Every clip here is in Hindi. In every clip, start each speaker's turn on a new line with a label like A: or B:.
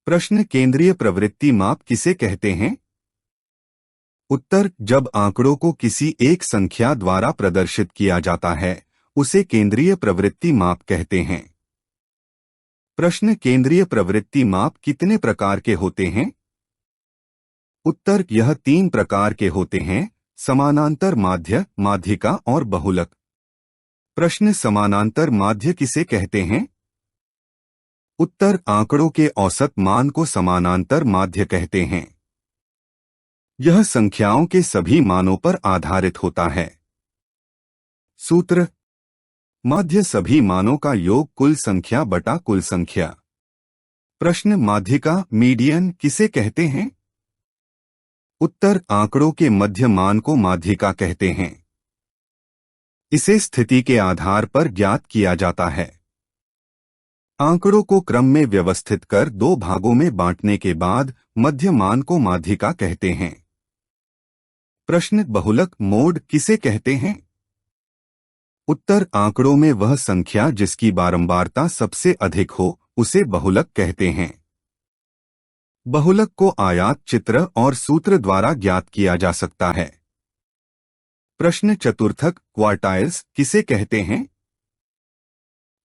A: प्रश्न केंद्रीय प्रवृत्ति माप किसे कहते हैं? उत्तर जब आंकड़ों को किसी एक संख्या द्वारा प्रदर्शित किया जाता है उसे केंद्रीय प्रवृत्ति माप कहते हैं। प्रश्न केंद्रीय प्रवृत्ति माप कितने प्रकार के होते हैं? उत्तर यह 3 प्रकार के होते हैं, समानांतर माध्य, माध्यिका और बहुलक। प्रश्न समानांतर माध्य किसे कहते हैं? उत्तर आंकड़ों के औसत मान को समानांतर माध्य कहते हैं। यह संख्याओं के सभी मानों पर आधारित होता है। सूत्र माध्य सभी मानों का योग कुल संख्या बटा कुल संख्या। प्रश्न माध्यिका मीडियन किसे कहते हैं? उत्तर आंकड़ों के मध्य मान को माध्यिका कहते हैं। इसे स्थिति के आधार पर ज्ञात किया जाता है। आंकड़ों को क्रम में व्यवस्थित कर 2 भागों में बांटने के बाद मध्य मान को माध्यिका कहते हैं। प्रश्न बहुलक मोड किसे कहते हैं? उत्तर आंकड़ों में वह संख्या जिसकी बारंबारता सबसे अधिक हो उसे बहुलक कहते हैं। बहुलक को आयात चित्र और सूत्र द्वारा ज्ञात किया जा सकता है। प्रश्न चतुर्थक क्वार्टाइल्स किसे कहते हैं?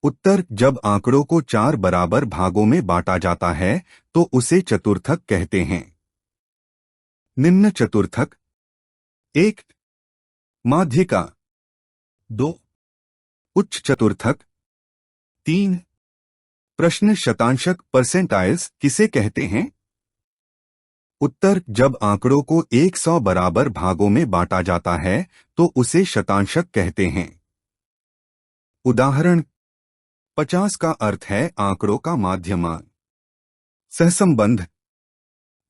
A: उत्तर जब आंकड़ों को 4 बराबर भागों में बांटा जाता है तो उसे चतुर्थक कहते हैं। निम्न चतुर्थक 1 माध्यिका 2 उच्च चतुर्थक 3 प्रश्न शतांशक परसेंटाइल्स किसे कहते हैं? उत्तर जब आंकड़ों को 100 बराबर भागों में बांटा जाता है तो उसे शतांशक कहते हैं। उदाहरण 50 का अर्थ है आंकड़ों का माध्य मान। सहसंबंध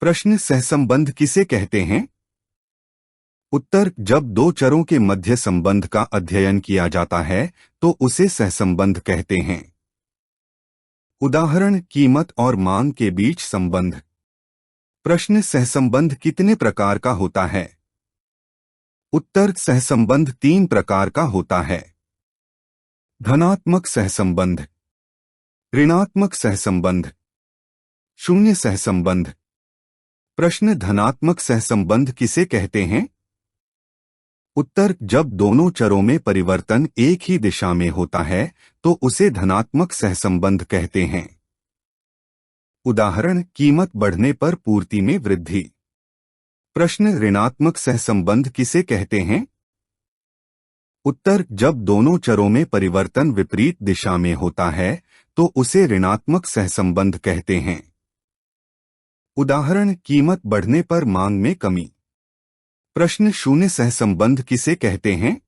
A: प्रश्न सहसंबंध किसे कहते हैं? उत्तर जब 2 चरों के मध्य संबंध का अध्ययन किया जाता है तो उसे सहसंबंध कहते हैं। उदाहरण कीमत और मांग के बीच संबंध। प्रश्न सहसंबंध कितने प्रकार का होता है? उत्तर सहसंबंध 3 प्रकार का होता है। धनात्मक सहसंबंध, ऋणात्मक सहसंबंध, शून्य सहसंबंध। प्रश्न धनात्मक सहसंबंध किसे कहते हैं? उत्तर जब दोनों चरों में परिवर्तन एक ही दिशा में होता है तो उसे धनात्मक सहसंबंध कहते हैं। उदाहरण कीमत बढ़ने पर पूर्ति में वृद्धि। प्रश्न ऋणात्मक सहसंबंध किसे कहते हैं? उत्तर जब दोनों चरों में परिवर्तन विपरीत दिशा में होता है तो उसे ऋणात्मक सहसंबंध कहते हैं। उदाहरण कीमत बढ़ने पर मांग में कमी। प्रश्न शून्य सहसंबंध किसे कहते हैं?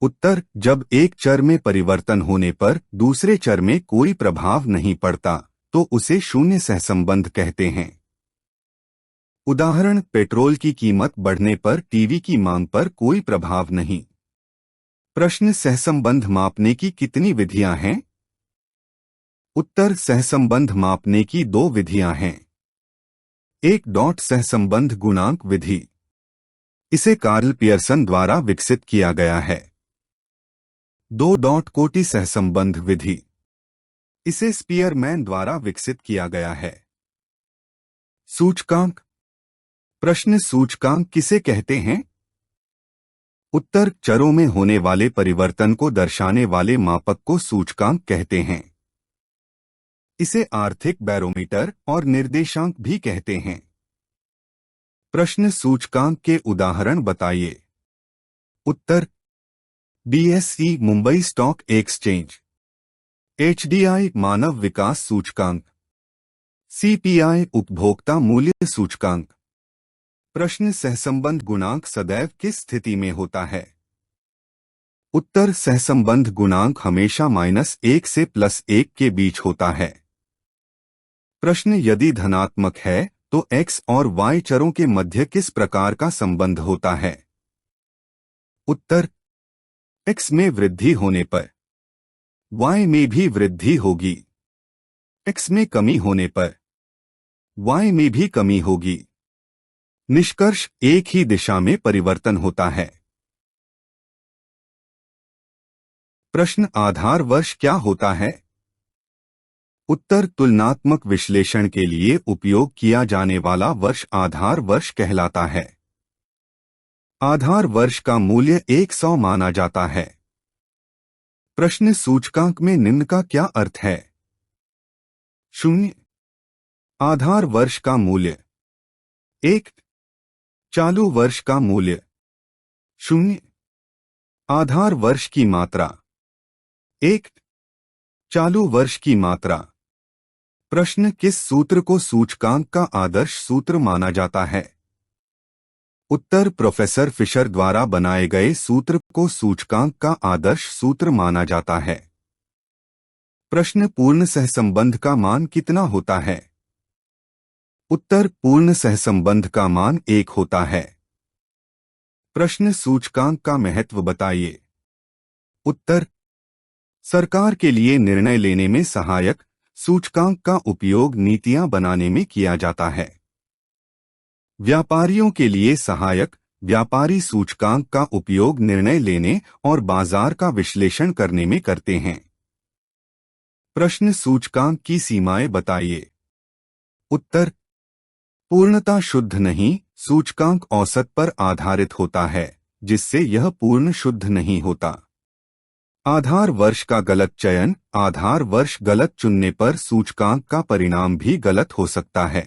A: उत्तर जब एक चर में परिवर्तन होने पर दूसरे चर में कोई प्रभाव नहीं पड़ता तो उसे शून्य सहसंबंध कहते हैं। उदाहरण पेट्रोल की कीमत बढ़ने पर टीवी की मांग पर कोई प्रभाव नहीं। प्रश्न सहसंबंध मापने की कितनी विधियां हैं? उत्तर सहसंबंध मापने की 2 विधियां हैं। 1 डॉट सहसंबंध गुणांक विधि। इसे कार्ल पियर्सन द्वारा विकसित किया गया है। 2 डॉट कोटि सहसंबंध विधि। इसे स्पीयरमैन द्वारा विकसित किया गया है। सूचकांक प्रश्न सूचकांक किसे कहते हैं? उत्तर चरों में होने वाले परिवर्तन को दर्शाने वाले मापक को सूचकांक कहते हैं। इसे आर्थिक बैरोमीटर और निर्देशांक भी कहते हैं। प्रश्न सूचकांक के उदाहरण बताइए। उत्तर BSE Mumbai stock exchange, HDI मानव विकास सूचकांक, CPI उपभोक्ता मूल्य सूचकांक। प्रश्न सहसंबंध गुणांक सदैव किस स्थिति में होता है? उत्तर सहसंबंध गुणांक हमेशा -1 से +1 के बीच होता है। प्रश्न यदि धनात्मक है तो x और y चरों के मध्य किस प्रकार का संबंध होता है? उत्तर x में वृद्धि होने पर y में भी वृद्धि होगी। x में कमी होने पर y में भी कमी होगी। निष्कर्ष एक ही दिशा में परिवर्तन होता है। प्रश्न आधार वर्ष क्या होता है? उत्तर तुलनात्मक विश्लेषण के लिए उपयोग किया जाने वाला वर्ष आधार वर्ष कहलाता है। आधार वर्ष का मूल्य 100 माना जाता है। प्रश्न सूचकांक में निम्न का क्या अर्थ है? 0 आधार वर्ष का मूल्य, 1 चालू वर्ष का मूल्य, 0 आधार वर्ष की मात्रा, 1 चालू वर्ष की मात्रा। प्रश्न किस सूत्र को सूचकांक का आदर्श सूत्र माना जाता है? उत्तर प्रोफेसर फिशर द्वारा बनाए गए सूत्र को सूचकांक का आदर्श सूत्र माना जाता है। प्रश्न पूर्ण सहसंबंध का मान कितना होता है? उत्तर पूर्ण सहसंबंध का मान 1 होता है। प्रश्न सूचकांक का महत्व बताइए। उत्तर सरकार के लिए निर्णय लेने में सहायक सूचकांक का उपयोग नीतियां बनाने में किया जाता है। व्यापारियों के लिए सहायक व्यापारी सूचकांक का उपयोग निर्णय लेने और बाजार का विश्लेषण करने में करते हैं। प्रश्न सूचकांक की सीमाएं बताइए। उत्तर पूर्णता शुद्ध नहीं, सूचकांक औसत पर आधारित होता है, जिससे यह पूर्ण शुद्ध नहीं होता। आधार वर्ष का गलत चयन, आधार वर्ष गलत चुनने पर सूचकांक का परिणाम भी गलत हो सकता है।